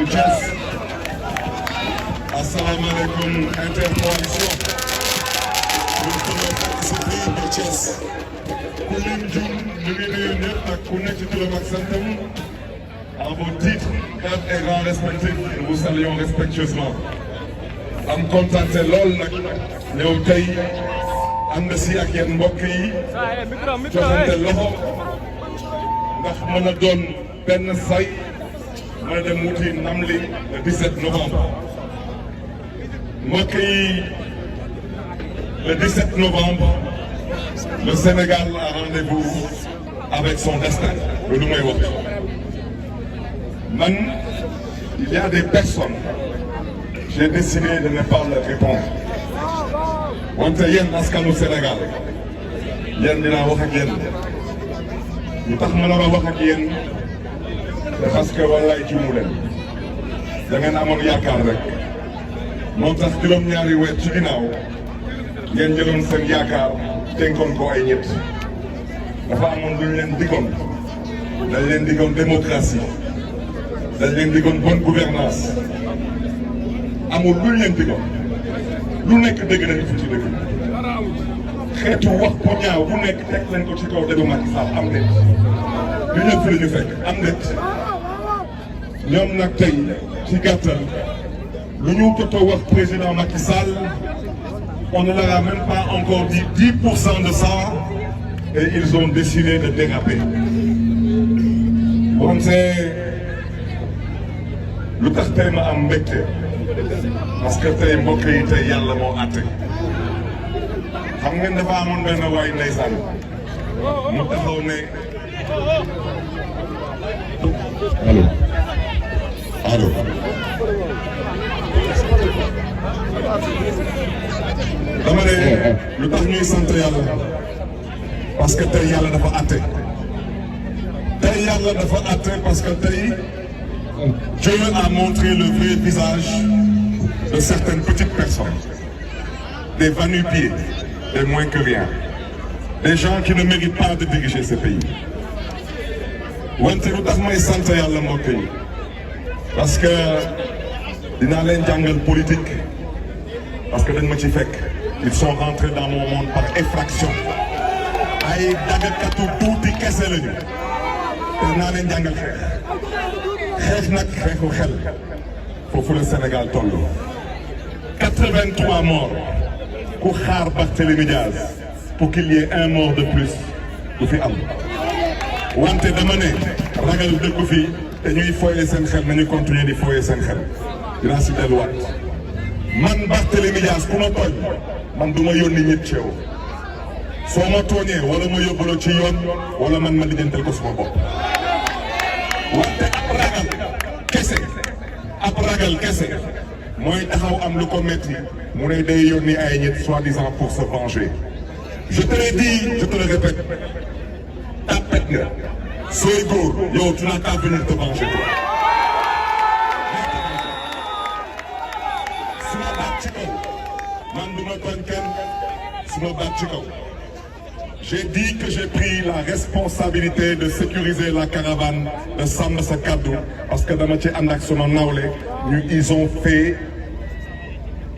de Thiès. Assalamu alaikum intercoalition. de Thiès. ku lim jum ñu ngi nuyu ñëpp ak ku nekk ci turam ak santam. À vos titres, cadres et rangs respectifs, nous vous saluons respectueusement. am kontaan lool nag ñëw tey ànd si ak yéen mbokk yi joxante loxo ndax mën a doon benn say mën a dem wuti ndam li le 17 novembre. mbokk yi le 17 novembre le Sénégal a rendez-vous avec son destin. loolu mooy wax man il y a des personnes. J'ai décidé de ne pas leur répondre. wante yéen askanu Sénégal yéen dinaa wax ak yéen lu tax ma nar a wax ak yéen c'est parce que wallaay juumu leen da ngeen amoon yaakaar rek moo tax juróom-ñaari weer ci ginnaaw ngeen jëloon seen yaakaar dénkoon ko ay ñett dafa amoon lu ñu leen digoon dañ leen digoon démocratie dañ leen digoon bonne gouvernance amul lu leen digoon lu nekk dëgg nañu fi ci dëgg xeetu wax bu ñaaw bu nekk teg leen ko ci kaw dëggu Macky Sall am net lu ñëpp fi la ñu fekk am net ñoom nag tey ci gàttal lu ñu jot a wax président Macky Sall on ne leur a même pas encore dit 10% de ça et ils ont décidé de déraper wante lu tax tey ma am mbégte parce que tey mbokk yi tey yàlla moo àtte xam ngeen dafa amoon benn waay ndeysaan mu taxaw ne allo dama ne lu tax ñuy sant yàlla parce que tey yàlla dafa àtte tey yàlla dafa àtte parce que tey Dieu a montré le vrai visage de certaines petites personnes, des va-nu-pieds, des moins que rien, des gens qui ne méritent pas de diriger ce pays. wante lu tax may sant yàlla mbokk yi parce que dinaa leen jàngal politique parce que dañ ma ci fekk ils sont rentrés dans mon monde par effraction ay daggakatu tuuti kese lañu te dinaa leen jàngal xeex nag xeexu xel foofu le Sénégal toll 83 morts ku xaar Barthélémy Diaz pour qu'il y ait un mort de plus du fi am wante dama ne ragal dëkku fi te ñuy foyee seen xel nañu continuer di foyee seen xel dinaa si delluwaat man Barthélémy Diaz ku ma tooñ man du ma yónni nit ci yow soo ma tooñee wala ma yóbbaloo ci yoon wala man ma lijjantal ko suma bopp wante ab ragal kese mooy taxaw am lu ko metti mu ne day yónni ay nit soi-disant pour se venger. Je te l'ai dit, je te le répète tapet nga sooy góor yow tu n'as qu'à venir te venger toi. su ma baat ci kaw man du ma tooñ kenn su ma baat ci kaw. J'ai dit que j'ai pris la responsabilité de sécuriser la caravane de Sàmm Sa Kàddu parce que dama ci ànd ak sama nawle ñu ils ont fait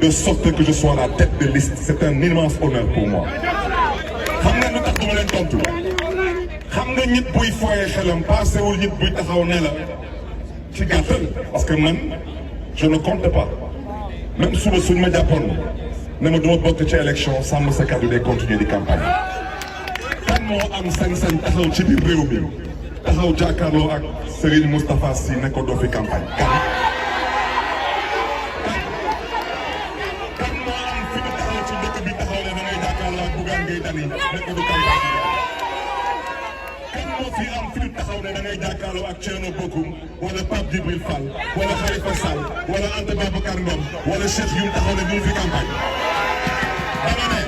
de sorte que je sois à la tête de liste. C'est un immense honneur pour moi. xam nga lu tax duma leen tontu xam nga nit buy fooyee xelam paasewul nit buy taxaw ne la ci gàttal parce que man je ne compte pas même suba suñ ma jàppoon ne ma duma bokk ci élection Sàmm Sa Kàddu day continuer di campagne. kan moo am sañ-sañ taxaw ci biir réew mi taxaw jàkkaarloo ak Serigne Moustapha Sy ne ko doo fi campagne kan moo am fi mu taxaw ci dëkk bi taxaw ne da ngay jàkkaarloo ak Bougane Gueye Dany ne ko du campagne kan moo fi am fi mu taxaw ne da ngay jàkkaarloo ak Thierno Bocoum wala Pape Djibril Fall wala Khalifa Sall wala Anta Babacar Ngom wala Cheikh Youm taxaw ne duñu fi campagne dama ne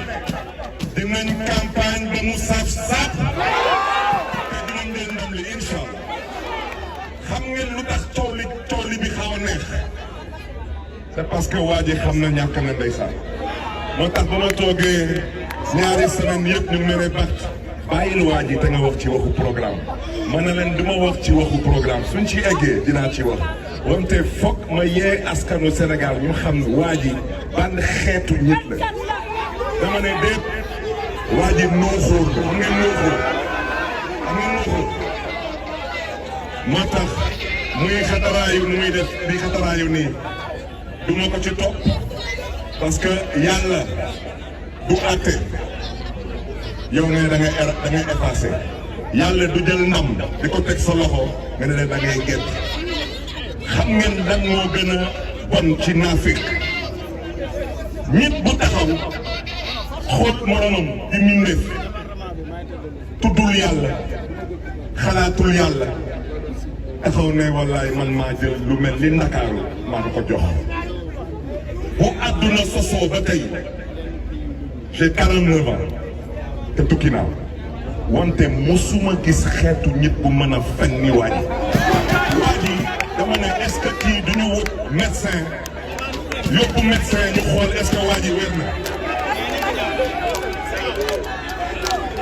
dinañ campagne ba mu saf saf te dinañ leen ndam li incha allah xam ngeen lu tax coow li bi xaw a neex c'est parce que waa ji xam na ñàkk na ndeysaan moo tax ba ma toogee ñaari semaine yëpp ñu ngi mel ne bàyyil waa ji te nga wax ci waxu programme ma ne leen du ma wax ci waxu programme suñ ci eggee dinaa ci wax wante foog ma yee askanu Sénégal ñu xam ne waa ji ban xeetu nit la dama ne déet waa ji nooxóor la xam ngeen nooxóor moo tax muy xataraayu nu muy def di xataraayu nii du ma ko ci topp parce que yàlla du àtte yow nga ne da ngay effacé yàlla du jël ndam di ko teg sa loxo nga ne da ngay gedd xam ngeen lan moo gën a bon ci naafik nit bu taxaw xool moromam di mindeef tuddul yàlla xalaatul yàlla taxaw ne wallaay man maa jël lu mel ni Ndakaaru maa ko jox bu àdduna sosoo ba tey j'ai 49 ans te tukki naa wante musuma gis xeetu nit bu mën a fen ni waa ji dama ne est-ce que kii duñu wut médecin yóbbu médecin ñu xool est-ce que waa ji wér na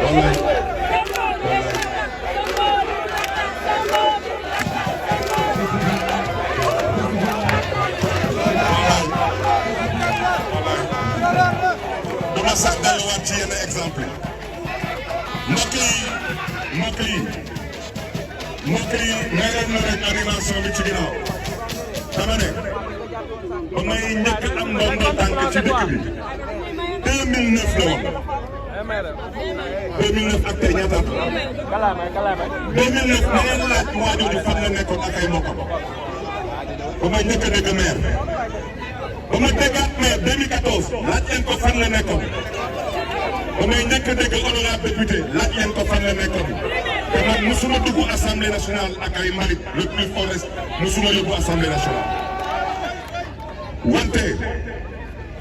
wallaay dama sax delluwaat ci yenn exemple mbokk yi meeral na rek animation bi ci ginnaaw dama ne ba may njëkk am ndombo tànk ci dëkk bi 2009 la woon 2009 ak tey ñaata at 2009 na ngeen laaj waa jooju fan la nekkoon ak ay mbokkam ba may njëkk a dégg maire ba ma déggaat maire 2014 laaj leen ko fan la nekkoon ba may njëkk a dégg honorable député laaj leen ko fan la nekkoon te man musuma dugg assemblée nationale ak ay mbalit le plus fort musuma yóbbu assemblée nationale wante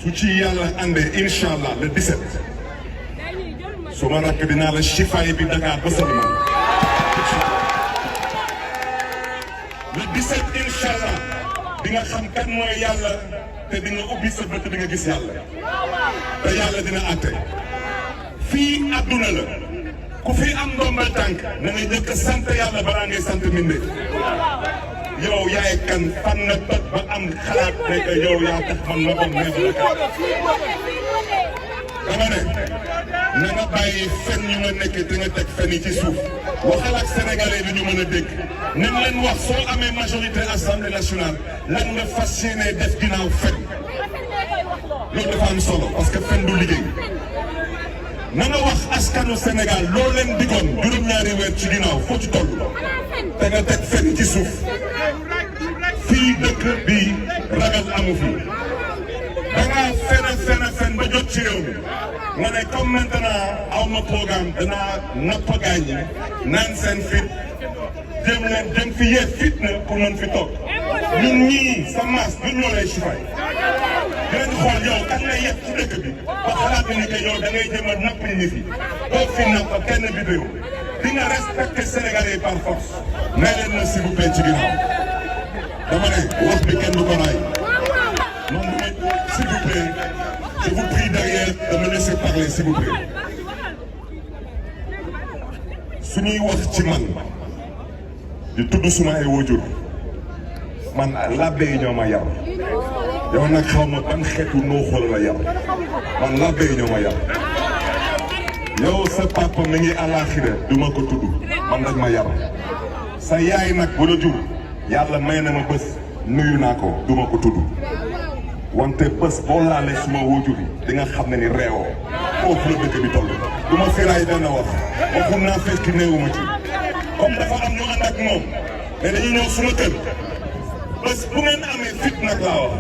su ci yàlla àndee incha allah le 17 su ma rakk dinaa la chifaay bi Dakar ba sa liman le 17 incha allah di nga xam kan mooy yàlla te di nga ubbi sa bët di nga gis yàlla te yàlla dina àtte fii àdduna la ku fi am ndombal tànk na nga njëkk a sant yàlla balaa ngay sant mbindeef yow yaay kan fan nga toj ba am xalaat ne que yow yaa tax man ma bon neex la dama ne na nga bàyyi fen ñu nga nekk te nga teg fen yi ci suuf waxal ak sénégalais bi ñu mën a dégg nañ leen wax soo amee majorité assemblée nationale lan nga fas yéene def ginnaaw fen loolu dafa am solo parce que fen du liggéey na nga wax askanu Sénégal loo leen digoon juróom-ñaari weer ci ginnaaw foo ci toll te nga teg fen ci suuf fii dëkk bi ragal amu fi da ngaa fen ba jot ci réew mi nga ne comme maintenant aw ma programme danaa napp gaañ ñi naan seen fit jëm fi yee fit na pour mën fi toog ñun ñii sa maas ñun ñoo lay sifay dinañ xool yow kan lay yëpp ci dëkk bi ba xalaat ni que yow da ngay jëm a napp ñi fi toog fi napp kenn bi réew di nga respecter Sénégalais par force may leen na s'il vous plaît ci ginnaaw dama ne wax bi kenn du ko raay non s'il vous plaît je vous prie derrière de me laisser parler s'il vous plaît suñuy wax ci man di tudd suma ay waajur man labbe yi ñoo ma yar yow nag xaw ma ban xeetu noo xool la yar man labbe yi ñoo ma yar yow sa papa mi ngi àllaaxira du ma ko tudd man nag ma yar sa yaay nag bu la jur yàlla may na ma bés nuyu naa ko du ma ko tudd wante bés boo laalee suma waajur yi di nga xam ne ni réewoo foofu la dëkk bi toll du ma firaay dana waxu naa fekk néewuma ci comme dafa am ñu ànd ak moom mais dañuy ñëw suma kër bés bu ngeen amee fit nag laa wax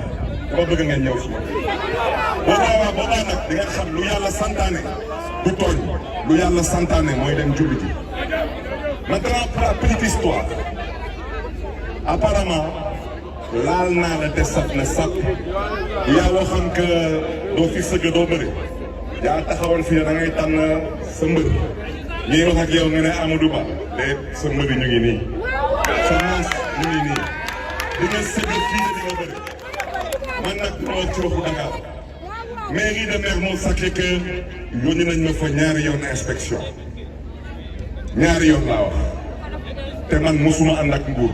dama bëgg ngeen ñëw suma kër boobaa nag di nga xam lu yàlla santaane du tooñ lu yàlla santaane mooy dem julli ji maintenant pour la petite histoire apparemment laal naa la te sat na sat yaa waxoon que doo fi sëgg doo bëri yaa taxawoon fii da ngay tànn sa mbër ñuy wax ak yow nga ne Amadou Ba de sa mbër ñu ngi nii sa maas ñu ngi nii di nga sëgg fii di nga bëri man nag ma wax ci waxu Dakar mairie de Mermoz Sacré-Cœur yónni nañ ma fa ñaari yoon inspection ñaari yoon laa wax te man musuma ànd ak nguur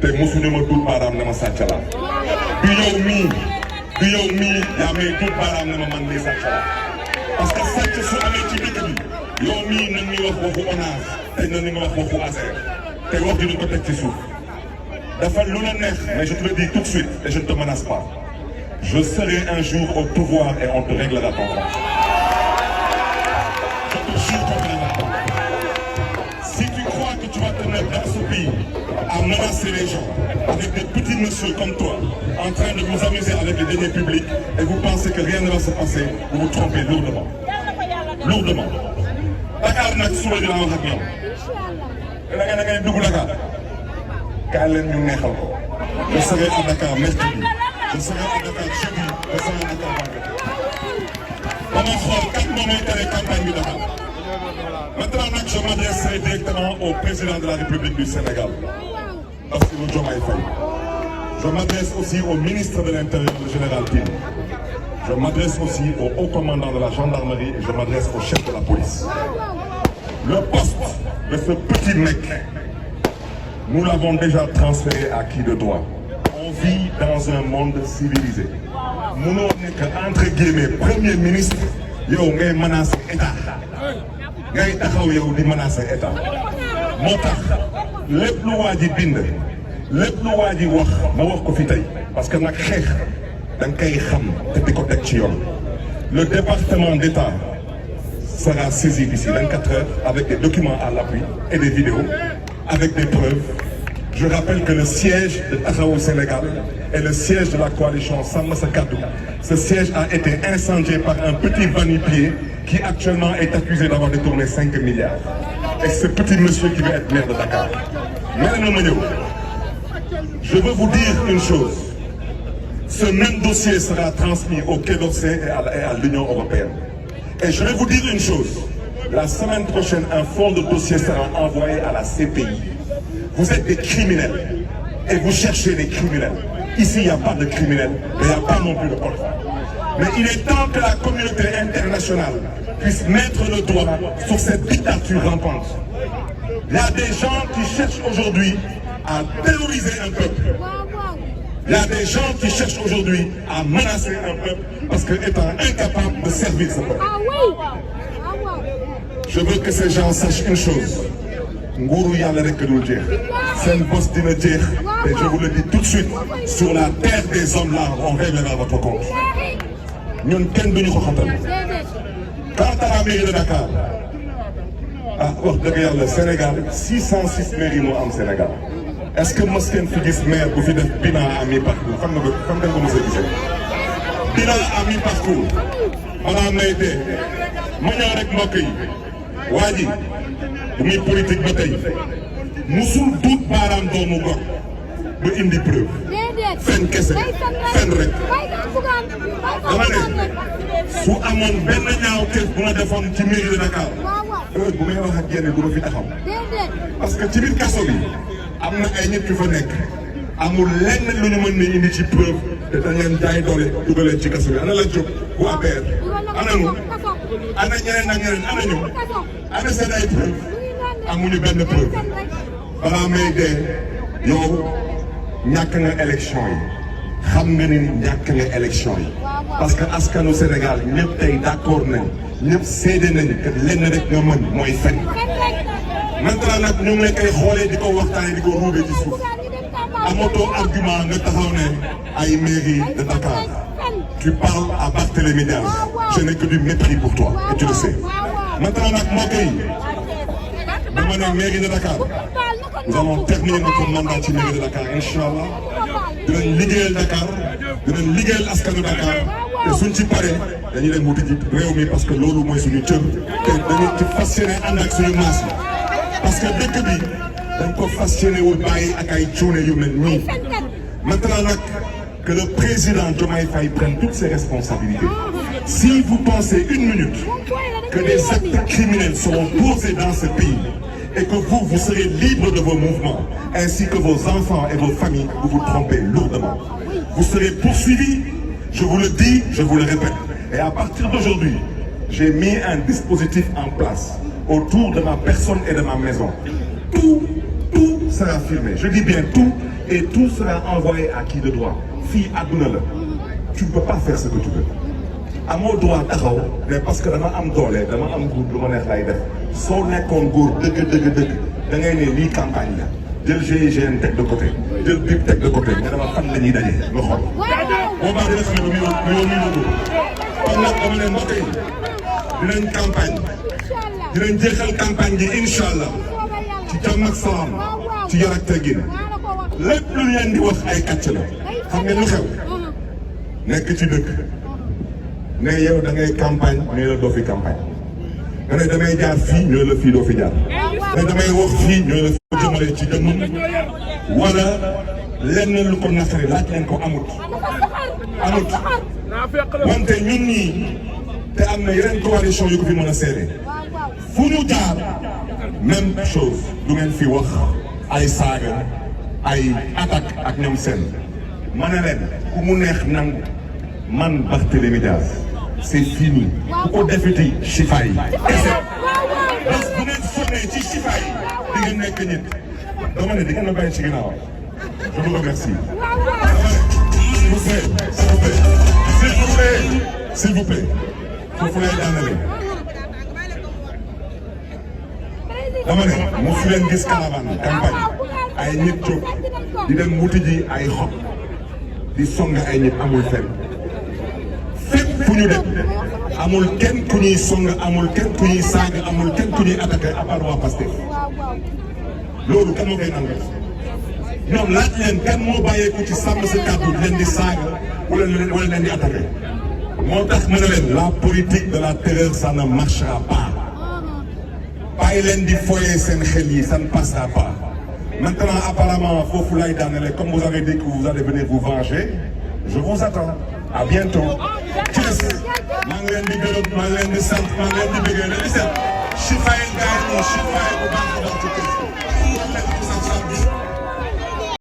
te musuñu ma dut baaraam ne ma sàcc la du yow mii yaa may dut baaraam ne ma man mii sàcc la parce que sàcc su amee ci dëkk bi yow mii nañ ñuy wax waxu ONAS te na ni nga wax waxu ASER te wax ji du ko teg ci suuf dafa lu la neex mais je te le dis tout de suite et je ne te menace pas je serai un jour au pouvoir et on te réglera ton compte. Je te jure qu'on te réglera ton compte. Si tu crois que tu vas te mettre dans ce pays à menacer les gens avec des petits messieurs comme toi en train de vous amuser avec les deniers publics et vous pensez que rien ne va se passer, vous vous trompez lourdement. Lourdement. Dakar nag suba dinaa wax ak ñoom. da ngay dugg Dakar. kaay leen ñu neexal ko. je serai à Dakar mercredi. je serai à Dakar jeudi. je serai à Dakar vendredi. ba ma xool kat moom mooy tere campagne bi Dakar. maintenant nag je m'adresserai directement au président de la République du Sénégal. Bassirou Diomaye Faye. Je m'adresse aussi au ministre de l'Intérieur, le général Tine. Je m'adresse aussi au haut commandant de la gendarmerie et je m'adresse au chef de la police. Le poste de ce petit mec, nous l'avons déjà transféré à qui de droit. On vit dans un monde civilisé. Munoo nekk entre guillemets premier ministre yow ngay menacer état ngay taxaw yow di menacer état moo tax lépp lu waa ji bind lépp lu waa ji wax ma wax ko fi tey parce que nag xeex da nga koy xam te di ko teg ci yoon. Le département d'État sera saisi d'ici 24 heures avec des documents à l'appui et des vidéos avec des preuves. Je rappelle que le siège de Taxawu Sénégal et le siège de la coalition Sàmm Sa Kàddu, ce siège a été incendié par un petit va-nu-pied qui actuellement est accusé d'avoir détourné 5 milliards. Et ce petit monsieur qui veut être maire de Dakar. Je veux vous dire une chose. Ce même dossier sera transmis au Quai d'Orsay et à l'Union européenne. Et je vais vous dire une chose. La semaine prochaine, un fond de dossier sera envoyé à la CPI. Vous êtes des criminels et vous cherchez des criminels. Ici, il n'y a pas de criminels, mais il n'y a pas non plus de contrôle. Mais il est temps que la communauté internationale puisse mettre le doigt sur cette dictature rampante. Il y a des gens qui cherchent aujourd'hui à terroriser un peuple. Il y a des gens qui cherchent aujourd'hui à menacer un peuple parce qu'étant incapable de servir ce peuple. Je veux que ces gens sachent une chose. Nguuru yàlla rek dul jeex seen bos dina jeex et je vous le dis tout de suite sur la terre des hommes là on réglera votre compte ñun kenn duñu ko xatal. Quant à la mairie de Dakar wax dëgg yàlla Sénégal 606 mairies moo am Sénégal est-ce que mos ngeen fi gis maire bu fi def bilan à mi-parcours fan ngeen ko mos a gisee bilan à mi-parcours maanaam may dee ma ñëw rek mbokk yi waa ji bu muy politique ba tey musul duut baaraam doomu gor ba indi preuve fen kese fen rek dama ne su amoon benn ñaaw teef bu ma defoon ci mairie de Dakar heure bu may wax ak yéen du ma fi taxaw parce que ci biir kaso bi am na ay nit yu fa nekk amul lenn lu ñu mën ni indi ci preuve te dañ leen jaay doole dugaleen ci kaso bi ana la jóg bu APR ana ñu ana ñeneen ak ñeneen ana ñu ana seen ay preuve amuñu benn preuve balaa may dee yow ñàkk nga élection yi xam nga ni ñàkk nga élection yi parce que askanu Sénégal ñëpp tey d'accord nañ ñëpp seede nañ que lenn rek nga mën mooy fen maintenant nag ñu ngi leen koy xoolee di ko waxtaanee di ko ruubee ci suuf amatoo argument nga taxaw ne ay mairie de Dakar tu parles à Barthélémy Dias je n'ai que du mépris pour toi et tu le sais maintenant nag mbokk yi dama ne mairie de Dakar nous allons terminer notre mandat ci mairie de Dakar inchallah dinañ liggéeyal Dakar dinañ liggéeyal askanu Dakar te suñ ci paree dañuy dem wuti ji réew mi parce que loolu mooy suñu cër te dañu ci fas yéene ànd ak suñu maas yi parce que dëkk bi dañ ko fas yéene wul bàyyi ak ay cuune yu mel nii maintenant nag que le président Diomaye Faye prenne toutes ses responsabilités. Si vous pensez une minute que des actes criminels seront posés dans ce pays et que vous serez libre de vos mouvements, ainsi que vos enfants et vos familles, vous vous trompez lourdement. Vous serez poursuivis, je vous le dis, je vous le répète. Et à partir d'aujourd'hui, j'ai mis un dispositif en place autour de ma personne et de ma maison. Tout sera filmé. Je dis bien tout, et tout sera envoyé à qui de droit. Fii àdduna la. Tu ne peux pas faire ce que tu veux. amoo droit taxaw mais parce que dama am doole dama am nguur lu ma neex lay def soo nekkoon nguur dëgg da ngay ne lii campagne la jël GIGN teg de côté jël BIP teg de côté mais dama fan la ñuy daje nga xool. boobaa dina xam ne du yow mii kon nag dama ne mbokk yi dinañ campagne dinañ jeexal campagne gi incha allah ci jàmm ak salaam ci yar ak teggin lépp lu leen di wax ay kàcc la xam ngeen lu xew nekk ci dëkk. ne yow da ngay campagne mais la doo fi campagne nga ne damay jaar fii ñooy la fii doo fi jaar ne damay wax fii ñooy la fi jëmale ci jëmmam wala lenn lu ko naqari laaj leen ko amut wante ñun ñii te am na yeneen coalition yu ko fi mën a seede fu ñu jaar même chose du ngeen fi wax ay saaga ay attaque ak ñoom seen ma ne leen ku mu neex nangu man Barthélémy Dias c'est fini ku ko defiti chifa yi kese bés bu ngeen sonnee ci chifa yi di ngeen nekk nit dama ne di ngeen ma bàyyi ci ginnaaw je vous remercie s'il vous plaît foofu lay daanale dama ne mu fi leen gis caravane campagne ay nit jóg di dem wuti ji ay xob di song ay nit amul fenn fépp fu ñu dem amul kenn ku ñuy song amul kenn ku ñuy saaga amul kenn ku ñuy attaqué à part waa Pastef loolu kan moo koy nangu ñoom laaj leen kan moo bàyyeeku ci sàmm sa kàddu leen di saaga wala leen di attaqué moo tax ma ne leen la politique de la terreur ça ne marchera pas bàyyi leen di foyer seen xel yi ça ne passera pas. Maintenant, apparemment, foofu lay daanele comme vous avez dit que vous allez venir vous venger, je vous attends. À bientôt. Thiès maa ngi leen di gërëm maa ngi leen di sant maa ngi leen di bëggee di seet Chifaye Ngaye Chifaye bu baax